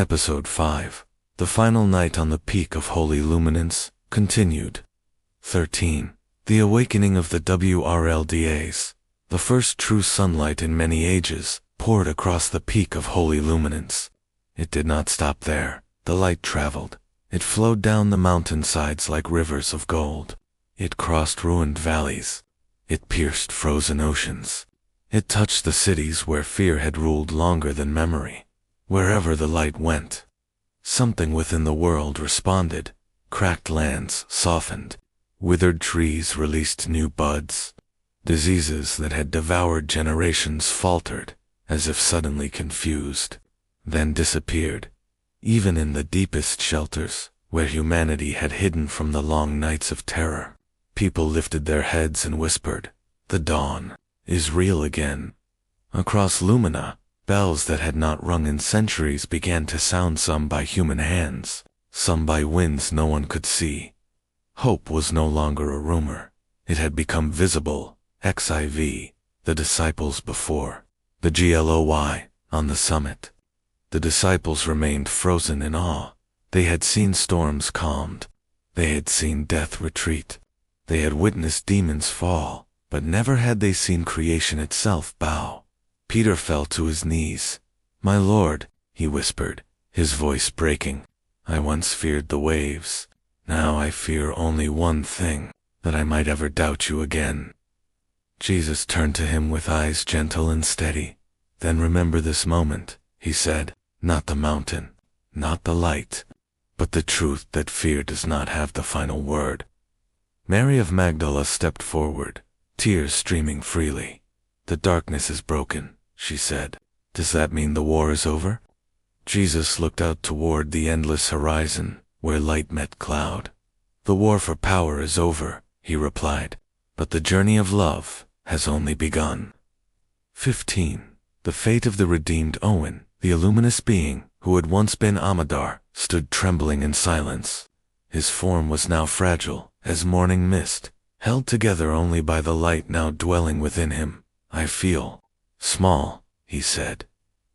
Episode 5. The Final Night on the Peak of Holy Luminance, continued. 13. The Awakening of the WRLDAs. The first true sunlight in many ages poured across the peak of Holy Luminance. It did not stop there. The light traveled. It flowed down the mountainsides like rivers of gold. It crossed ruined valleys. It pierced frozen oceans. It touched the cities where fear had ruled longer than memory. Wherever the light went, something within the world responded. Cracked lands softened. Withered trees released new buds. Diseases that had devoured generations faltered, as if suddenly confused, then disappeared. Even in the deepest shelters, where humanity had hidden from the long nights of terror, people lifted their heads and whispered, "The dawn is real again." Across Lumina, bells that had not rung in centuries began to sound, some by human hands, some by winds no one could see. Hope was no longer a rumor. It had become visible. Xiii, the disciples before, the GLOY, on the summit. The disciples remained frozen in awe. They had seen storms calmed. They had seen death retreat. They had witnessed demons fall, but never had they seen creation itself bow. Peter fell to his knees. "My Lord," he whispered, his voice breaking, "I once feared the waves. Now I fear only one thing, that I might ever doubt you again." Jesus turned to him with eyes gentle and steady. "Then remember this moment," he said, "not the mountain, not the light, but the truth that fear does not have the final word." Mary of Magdala stepped forward, tears streaming freely. "The darkness is broken," she said. "Does that mean the war is over?" Jesus looked out toward the endless horizon, where light met cloud. "The war for power is over," he replied, "but the journey of love has only begun." 15. The fate of the redeemed Owen, the illuminous being, who had once been Amadar, stood trembling in silence. His form was now fragile, as morning mist, held together only by the light now dwelling within him. "I feel small," he said.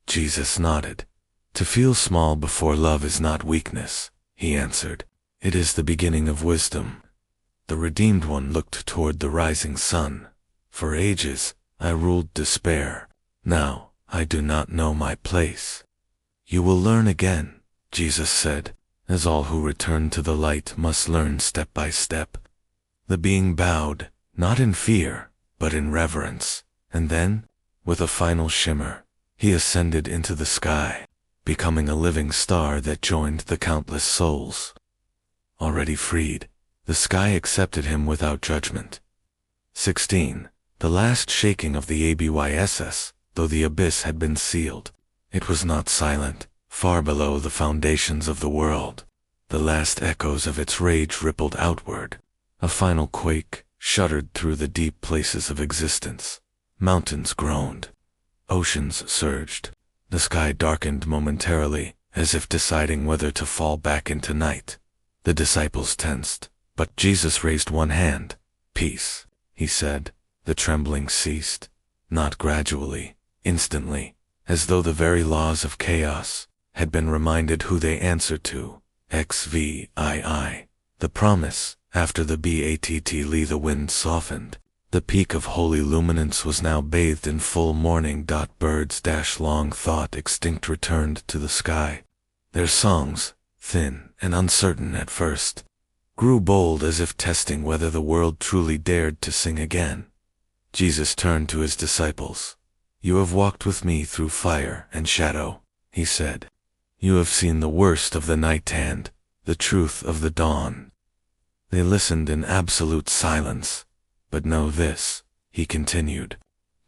Jesus nodded. "To feel small before love is not weakness," he answered. "It is the beginning of wisdom." The redeemed one looked toward the rising sun. "For ages, I ruled despair. Now, I do not know my place." "You will learn again," Jesus said, "as all who return to the light must learn step by step." The being bowed, not in fear, but in reverence, and then, with a final shimmer, he ascended into the sky, becoming a living star that joined the countless souls. Already freed, the sky accepted him without judgment. 16. The last shaking of the ABYSS, though the abyss had been sealed. It was not silent. Far below the foundations of the world, the last echoes of its rage rippled outward. A final quake shuddered through the deep places of existence. Mountains groaned. Oceans surged. The sky darkened momentarily, as if deciding whether to fall back into night. The disciples tensed, but Jesus raised one hand. "Peace," he said. The trembling ceased, not gradually, instantly, as though the very laws of chaos had been reminded who they answered to. Xiii. The promise, after the BATTL the wind softened. The peak of holy luminance was now bathed in full morning. Birds long thought extinct returned to the sky. Their songs, thin and uncertain at first, grew bold as if testing whether the world truly dared to sing again. Jesus turned to his disciples. "You have walked with me through fire and shadow," he said. "You have seen the worst of the night and the truth of the dawn." They listened in absolute silence. "But know this," he continued.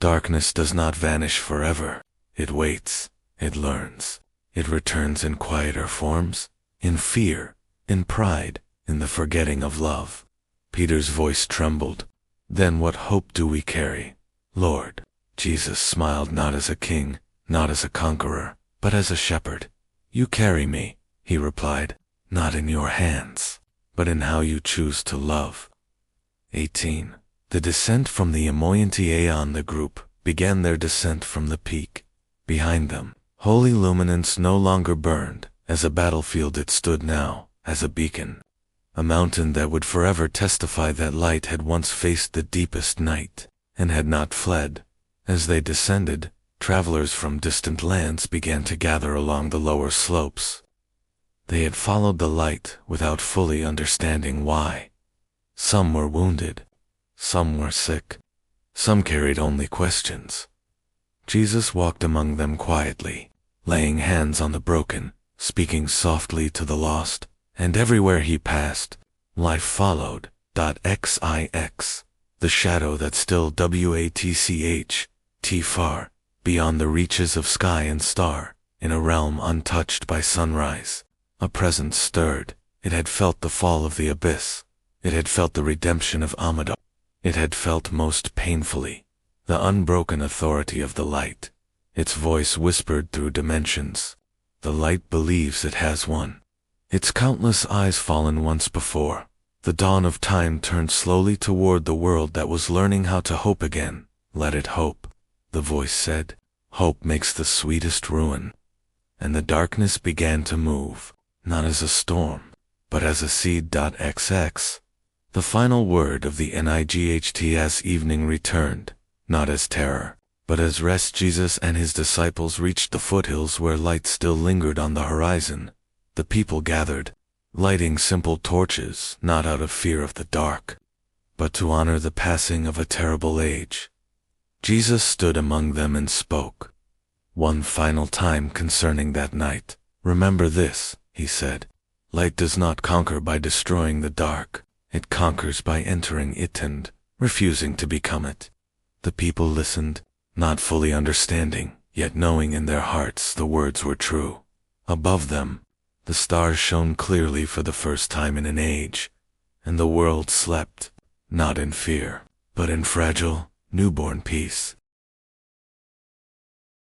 "Darkness does not vanish forever. It waits, it learns, it returns in quieter forms, in fear, in pride, in the forgetting of love." Peter's voice trembled. "Then what hope do we carry, Lord?" Jesus smiled, not as a king, not as a conqueror, but as a shepherd. "You carry me," he replied, "not in your hands, but in how you choose to love." 18. The descent from the emoyenti aeon. The group began their descent from the peak. Behind them, Holy Luminance no longer burned as a battlefield, it stood now as a beacon, a mountain that would forever testify that light had once faced the deepest night and had not fled. As they descended, travelers from distant lands began to gather along the lower slopes. They had followed the light without fully understanding why. Some were wounded, some were sick, some carried only questions. Jesus walked among them quietly, laying hands on the broken, speaking softly to the lost, and everywhere he passed, life followed. XIX, the shadow that still watch, far, beyond the reaches of sky and star, in a realm untouched by sunrise. A presence stirred. It had felt the fall of the abyss. It had felt the redemption of Amadar. It had felt most painfully the unbroken authority of the light. Its voice whispered through dimensions. The light believes it has won. Its countless eyes fallen once before. The dawn of time turned slowly toward the world that was learning how to hope again. Let it hope, the voice said. Hope makes the sweetest ruin. And the darkness began to move, not as a storm, but as a seed. XX. The final word of the NIGHT's evening returned, not as terror, but as rest. Jesus and his disciples reached the foothills where light still lingered on the horizon. The people gathered, lighting simple torches, not out of fear of the dark, but to honor the passing of a terrible age. Jesus stood among them and spoke. One final time concerning that night. Remember this, he said. Light does not conquer by destroying the dark. It conquers by entering it and refusing to become it. The people listened, not fully understanding, yet knowing in their hearts the words were true. Above them, the stars shone clearly for the first time in an age, and the world slept, not in fear, but in fragile, newborn peace.